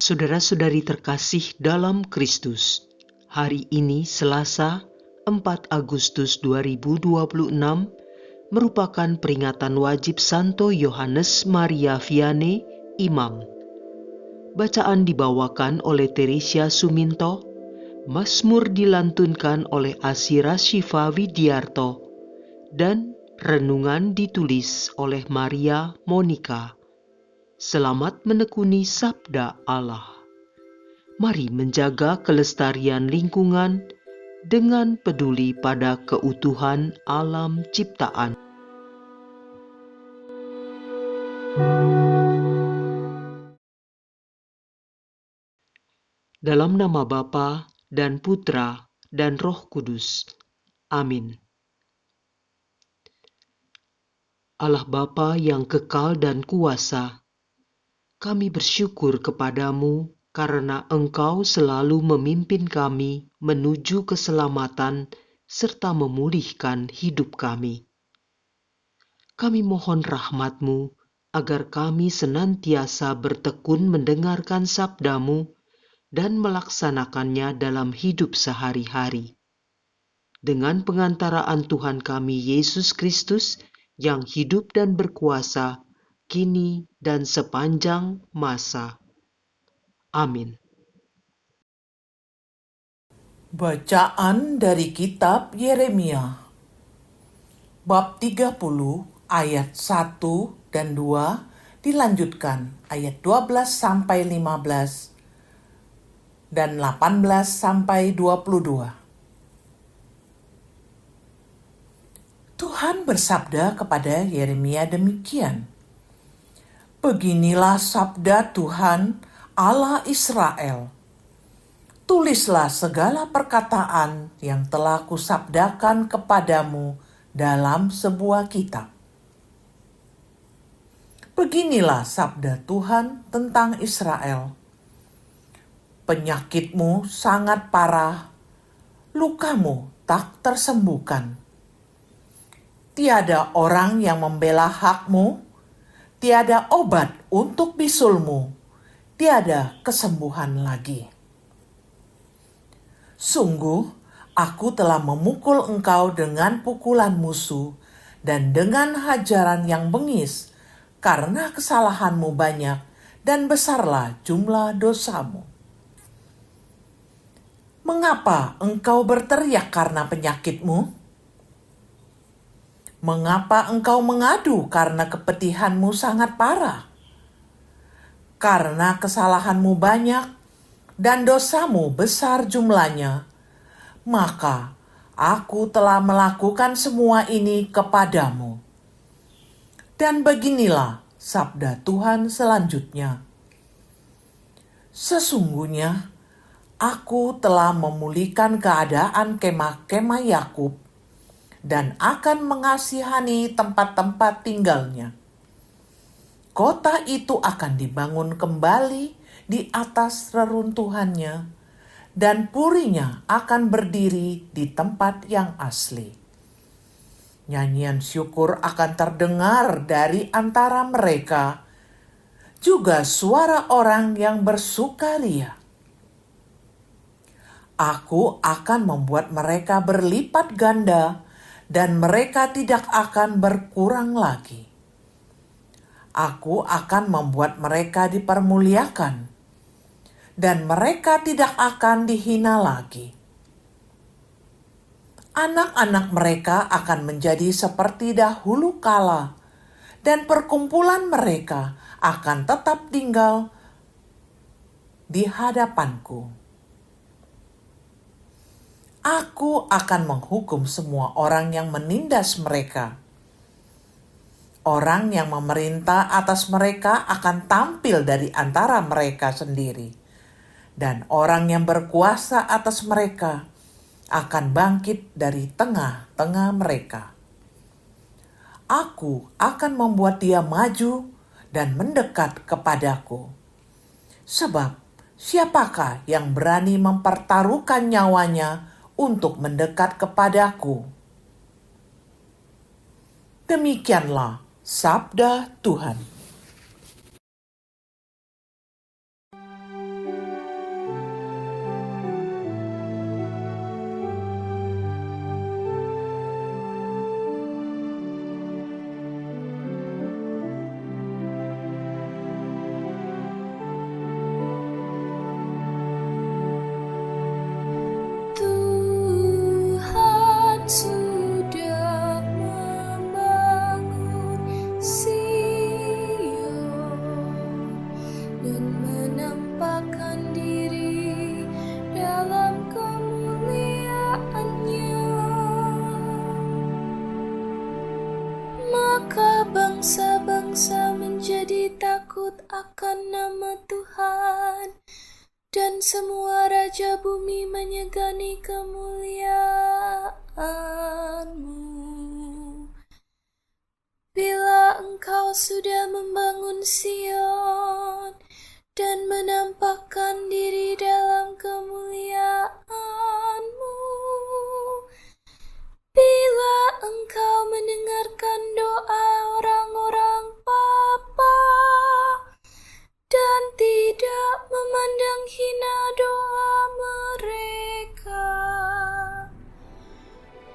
Saudara-saudari terkasih dalam Kristus, hari ini Selasa 4 Agustus 2026 merupakan peringatan wajib Santo Yohanes Maria Vianney, Imam. Bacaan dibawakan oleh Teresia Suminto, Mazmur dilantunkan oleh Asira Syifa Widiarto, dan renungan ditulis oleh Maria Monica. Selamat menekuni sabda Allah. Mari menjaga kelestarian lingkungan dengan peduli pada keutuhan alam ciptaan. Dalam nama Bapa dan Putra dan Roh Kudus. Amin. Allah Bapa yang kekal dan kuasa, kami bersyukur kepadamu karena Engkau selalu memimpin kami menuju keselamatan serta memulihkan hidup kami. Kami mohon rahmat-Mu agar kami senantiasa bertekun mendengarkan sabda-Mu dan melaksanakannya dalam hidup sehari-hari. Dengan pengantaraan Tuhan kami Yesus Kristus yang hidup dan berkuasa, kini dan sepanjang masa. Amin. Bacaan dari kitab Yeremia bab 30 ayat 1 dan 2 dilanjutkan ayat 12 sampai 15 dan 18 sampai 22. Tuhan bersabda kepada Yeremia demikian. Beginilah sabda Tuhan Allah Israel. Tulislah segala perkataan yang telah kusabdakan kepadamu dalam sebuah kitab. Beginilah sabda Tuhan tentang Israel. Penyakitmu sangat parah, lukamu tak tersembuhkan. Tiada orang yang membela hakmu, tiada obat untuk bisulmu, tiada kesembuhan lagi. Sungguh, aku telah memukul engkau dengan pukulan musuh dan dengan hajaran yang bengis, karena kesalahanmu banyak dan besarlah jumlah dosamu. Mengapa engkau berteriak karena penyakitmu? Mengapa engkau mengadu karena kepedihanmu sangat parah? Karena kesalahanmu banyak dan dosamu besar jumlahnya, maka aku telah melakukan semua ini kepadamu. Dan beginilah sabda Tuhan selanjutnya. Sesungguhnya aku telah memulihkan keadaan kemah-kemah Yakub dan akan mengasihani tempat-tempat tinggalnya. Kota itu akan dibangun kembali di atas reruntuhannya, dan purinya akan berdiri di tempat yang asli. Nyanyian syukur akan terdengar dari antara mereka, juga suara orang yang bersukaria. Aku akan membuat mereka berlipat ganda, dan mereka tidak akan berkurang lagi. Aku akan membuat mereka dipermuliakan, dan mereka tidak akan dihina lagi. Anak-anak mereka akan menjadi seperti dahulu kala, dan perkumpulan mereka akan tetap tinggal di hadapanku. Aku akan menghukum semua orang yang menindas mereka. Orang yang memerintah atas mereka akan tampil dari antara mereka sendiri, dan orang yang berkuasa atas mereka akan bangkit dari tengah-tengah mereka. Aku akan membuat dia maju dan mendekat kepadaku. Sebab siapakah yang berani mempertaruhkan nyawanya untuk mendekat kepadaku? Demikianlah sabda Tuhan. Maka bangsa-bangsa menjadi takut akan nama Tuhan, dan semua raja bumi menyegani kemuliaan-Mu. Bila Engkau sudah membangun Sion dan menampakkan diri dalam kemuliaan-Mu, bila Engkau mendengarkan doa orang-orang papa dan tidak memandang hina doa mereka,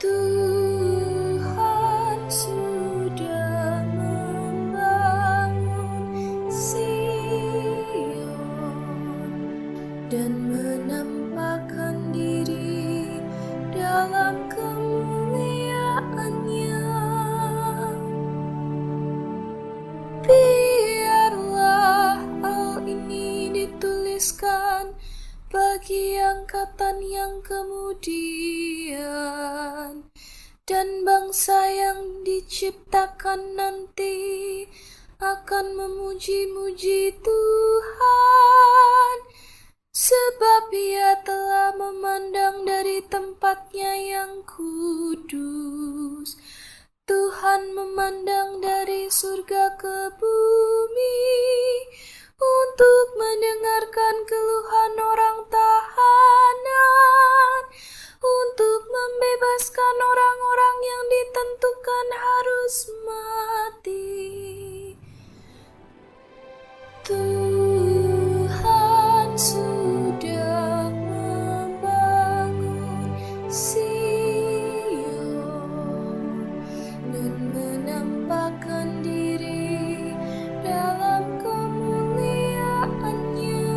Tuhan sudah membangun Sion dan menampakkan diri dalam kemuliaan-Nya. Biarlah hal ini dituliskan bagi angkatan yang kemudian, dan bangsa yang diciptakan nanti akan memuji-muji Tuhan, sebab Ia telah memandang dari tempat-Nya yang kudus. Tuhan memandang dari surga ke bumi untuk mendengarkan keluhan orang tahanan, untuk membebaskan orang-orang yang ditentukan harus mati. Tuhan sudah membangun Sion dan menampakkan diri dalam kemuliaan-Nya.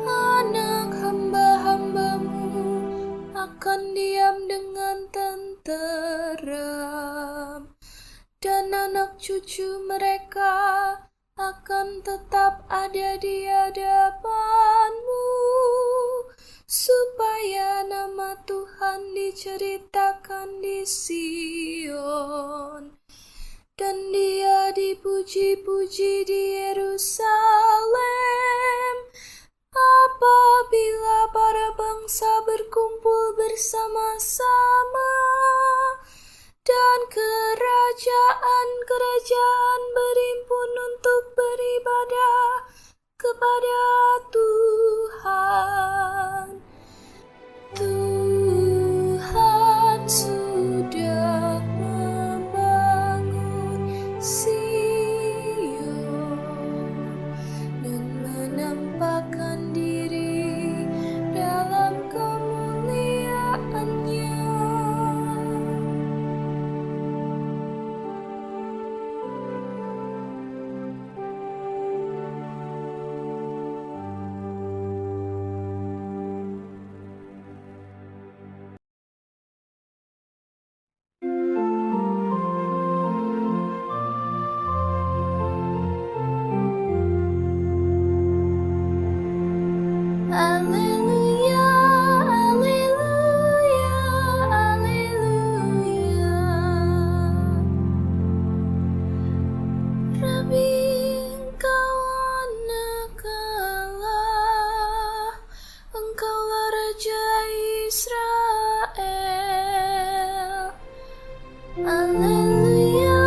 Anak hamba-hamba-Mu akan diam dengan tenteram, dan anak cucu mereka akan tetap ada di hadapan-Mu, supaya nama Tuhan diceritakan di Sion, dan Dia dipuji-puji di Yerusalem. Apabila para bangsa berkumpul bersama-sama, dan kerajaan-kerajaan berimpun untuk beribadah kepada Tuhan. Tuhan sudah membangun Sion dan menampakkan diri dalam kemuliaan-Nya. Alleluia, alleluia, alleluia. Rabbi, Engkau anak Allah, Engkaulah Raja Israel. Alleluia,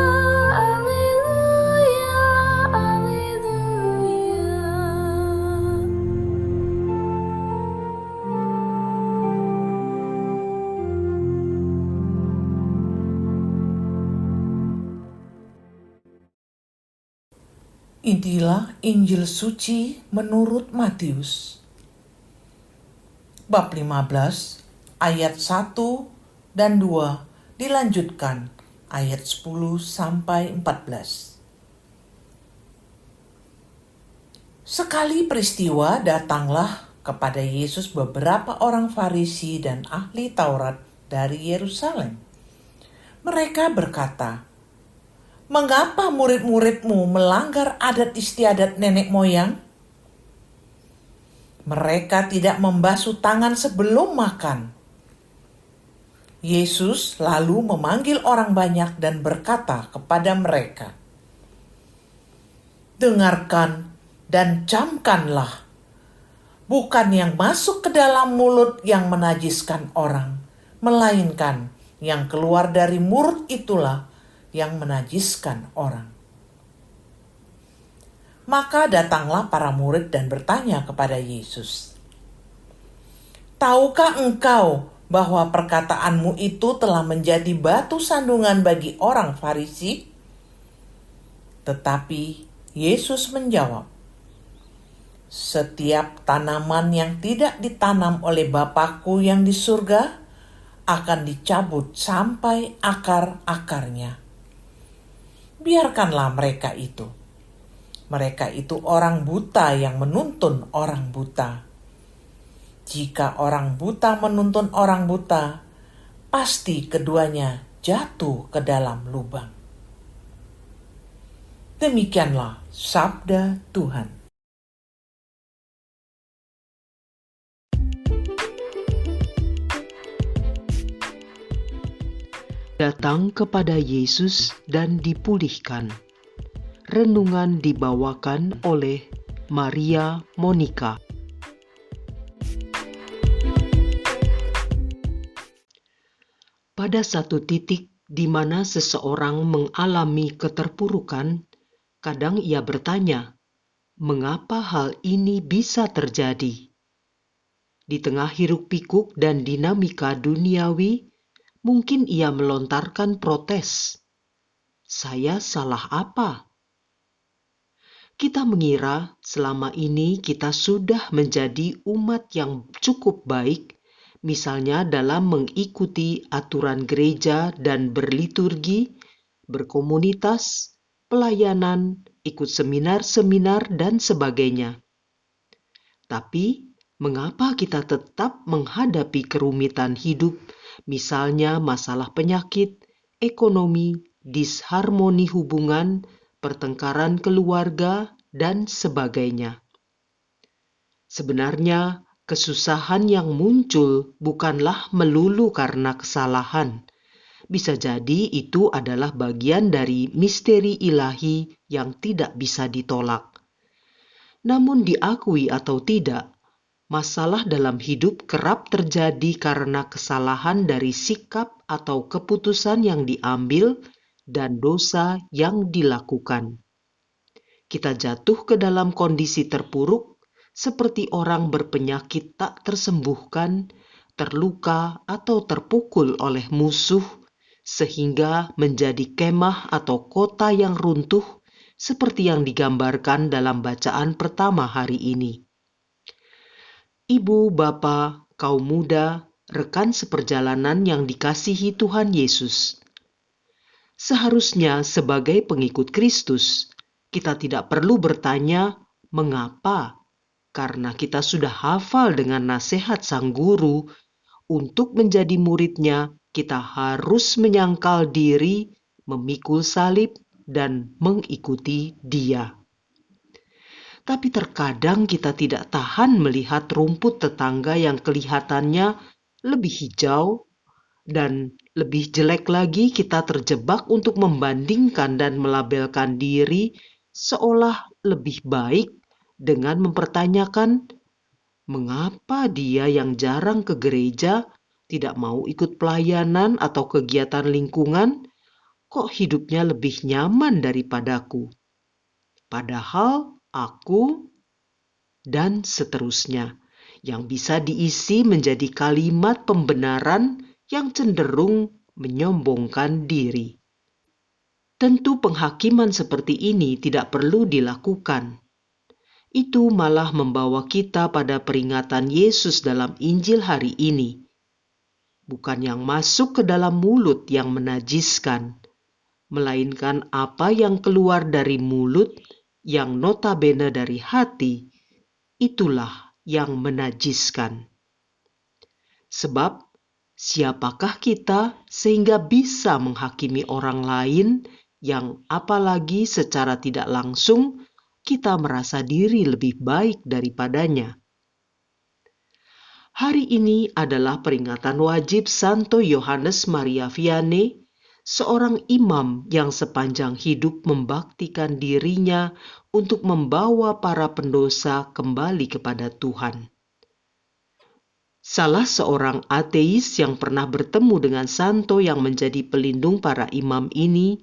alleluia, alleluia. Inilah Injil suci menurut Matius. Bab 15 ayat 1 dan 2 dilanjutkan ayat 10 sampai 14. Sekali peristiwa datanglah kepada Yesus beberapa orang Farisi dan ahli Taurat dari Yerusalem. Mereka berkata, "Mengapa murid-murid-Mu melanggar adat istiadat nenek moyang? Mereka tidak membasuh tangan sebelum makan." Yesus lalu memanggil orang banyak dan berkata kepada mereka, "Dengarkan dan camkanlah. Bukan yang masuk ke dalam mulut yang menajiskan orang, melainkan yang keluar dari mulut itulah yang menajiskan orang." Maka datanglah para murid dan bertanya kepada Yesus, "Tahukah engkau bahwa perkataanmu itu telah menjadi batu sandungan bagi orang Farisi?" Tetapi Yesus menjawab, "Setiap tanaman yang tidak ditanam oleh Bapa-Ku yang di surga akan dicabut sampai akar-akarnya. Biarkanlah mereka itu. Mereka itu orang buta yang menuntun orang buta. Jika orang buta menuntun orang buta, pasti keduanya jatuh ke dalam lubang." Demikianlah sabda Tuhan. Datang kepada Yesus dan dipulihkan. Renungan dibawakan oleh Maria Monica. Pada satu titik di mana seseorang mengalami keterpurukan, kadang ia bertanya, mengapa hal ini bisa terjadi? Di tengah hiruk-pikuk dan dinamika duniawi, mungkin ia melontarkan protes. Saya salah apa? Kita mengira selama ini kita sudah menjadi umat yang cukup baik, misalnya dalam mengikuti aturan gereja dan berliturgi, berkomunitas, pelayanan, ikut seminar-seminar, dan sebagainya. Tapi, mengapa kita tetap menghadapi kerumitan hidup, misalnya masalah penyakit, ekonomi, disharmoni hubungan, pertengkaran keluarga, dan sebagainya? Sebenarnya, kesusahan yang muncul bukanlah melulu karena kesalahan. Bisa jadi itu adalah bagian dari misteri ilahi yang tidak bisa ditolak. Namun diakui atau tidak, masalah dalam hidup kerap terjadi karena kesalahan dari sikap atau keputusan yang diambil dan dosa yang dilakukan. Kita jatuh ke dalam kondisi terpuruk seperti orang berpenyakit tak tersembuhkan, terluka atau terpukul oleh musuh, sehingga menjadi kemah atau kota yang runtuh seperti yang digambarkan dalam bacaan pertama hari ini. Ibu, Bapa, kaum muda, rekan seperjalanan yang dikasihi Tuhan Yesus. Seharusnya sebagai pengikut Kristus, kita tidak perlu bertanya mengapa, karena kita sudah hafal dengan nasihat sang guru. Untuk menjadi muridnya, kita harus menyangkal diri, memikul salib, dan mengikuti Dia. Tapi terkadang kita tidak tahan melihat rumput tetangga yang kelihatannya lebih hijau, dan lebih jelek lagi kita terjebak untuk membandingkan dan melabelkan diri seolah lebih baik dengan mempertanyakan, mengapa dia yang jarang ke gereja, tidak mau ikut pelayanan atau kegiatan lingkungan, kok hidupnya lebih nyaman daripadaku? Padahal aku, dan seterusnya, yang bisa diisi menjadi kalimat pembenaran yang cenderung menyombongkan diri. Tentu penghakiman seperti ini tidak perlu dilakukan. Itu malah membawa kita pada peringatan Yesus dalam Injil hari ini. Bukan yang masuk ke dalam mulut yang menajiskan, melainkan apa yang keluar dari mulut yang notabene dari hati, itulah yang menajiskan. Sebab, siapakah kita sehingga bisa menghakimi orang lain yang apalagi secara tidak langsung kita merasa diri lebih baik daripadanya? Hari ini adalah peringatan wajib Santo Yohanes Maria Vianney, seorang imam yang sepanjang hidup membaktikan dirinya untuk membawa para pendosa kembali kepada Tuhan. Salah seorang ateis yang pernah bertemu dengan Santo yang menjadi pelindung para imam ini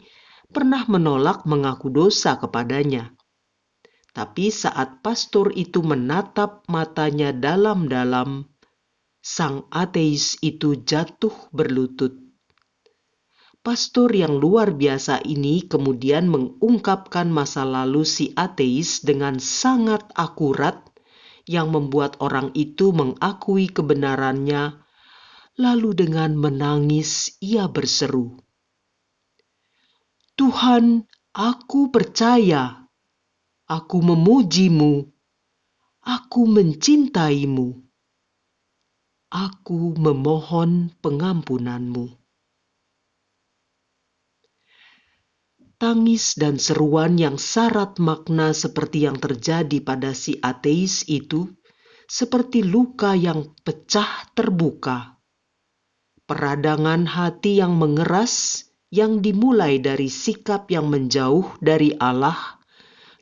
pernah menolak mengaku dosa kepadanya. Tapi saat pastor itu menatap matanya dalam-dalam, sang ateis itu jatuh berlutut. Pastor yang luar biasa ini kemudian mengungkapkan masa lalu si ateis dengan sangat akurat yang membuat orang itu mengakui kebenarannya, lalu dengan menangis ia berseru, "Tuhan, aku percaya, aku memujimu, aku mencintaimu, aku memohon pengampunanmu." Tangis dan seruan yang syarat makna seperti yang terjadi pada si ateis itu, seperti luka yang pecah terbuka. Peradangan hati yang mengeras, yang dimulai dari sikap yang menjauh dari Allah,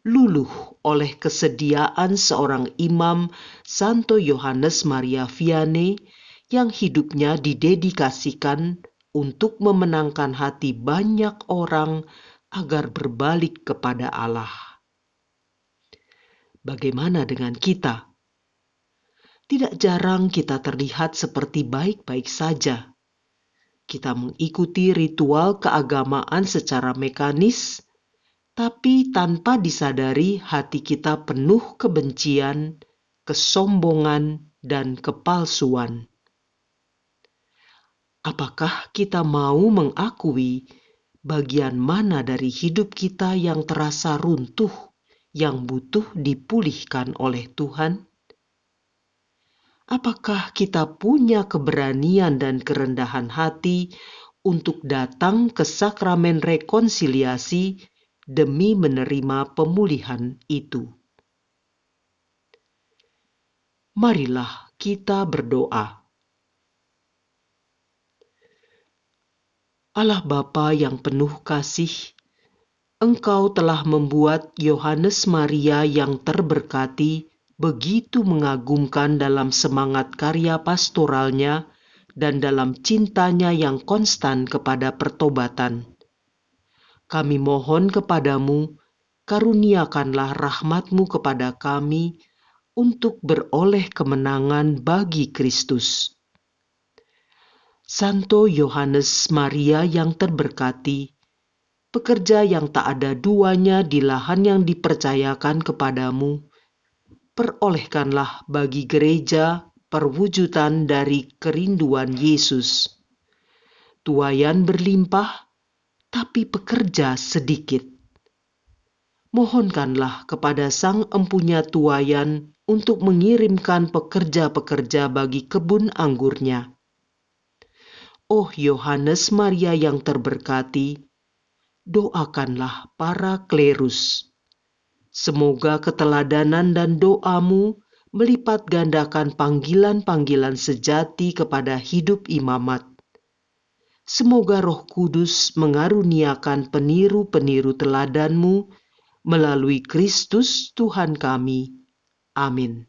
luluh oleh kesediaan seorang imam Santo Yohanes Maria Vianney yang hidupnya didedikasikan untuk memenangkan hati banyak orang agar berbalik kepada Allah. Bagaimana dengan kita? Tidak jarang kita terlihat seperti baik-baik saja. Kita mengikuti ritual keagamaan secara mekanis, tapi tanpa disadari hati kita penuh kebencian, kesombongan, dan kepalsuan. Apakah kita mau mengakui bagian mana dari hidup kita yang terasa runtuh, yang butuh dipulihkan oleh Tuhan? Apakah kita punya keberanian dan kerendahan hati untuk datang ke sakramen rekonsiliasi demi menerima pemulihan itu? Marilah kita berdoa. Allah Bapa yang penuh kasih, Engkau telah membuat Yohanes Maria yang terberkati begitu mengagumkan dalam semangat karya pastoralnya dan dalam cintanya yang konstan kepada pertobatan. Kami mohon kepadamu, karuniakanlah rahmat-Mu kepada kami untuk beroleh kemenangan bagi Kristus. Santo Yohanes Maria yang terberkati, pekerja yang tak ada duanya di lahan yang dipercayakan kepadamu, perolehkanlah bagi gereja perwujudan dari kerinduan Yesus. Tuaian berlimpah, tapi pekerja sedikit. Mohonkanlah kepada Sang Empunya Tuaian untuk mengirimkan pekerja-pekerja bagi kebun anggurnya. Oh Yohanes Maria yang terberkati, doakanlah para klerus. Semoga keteladanan dan doamu melipat gandakan panggilan-panggilan sejati kepada hidup imamat. Semoga Roh Kudus mengaruniakan peniru-peniru teladanmu melalui Kristus Tuhan kami. Amin.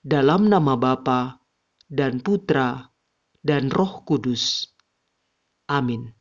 Dalam nama Bapa dan Putra dan Roh Kudus. Amin.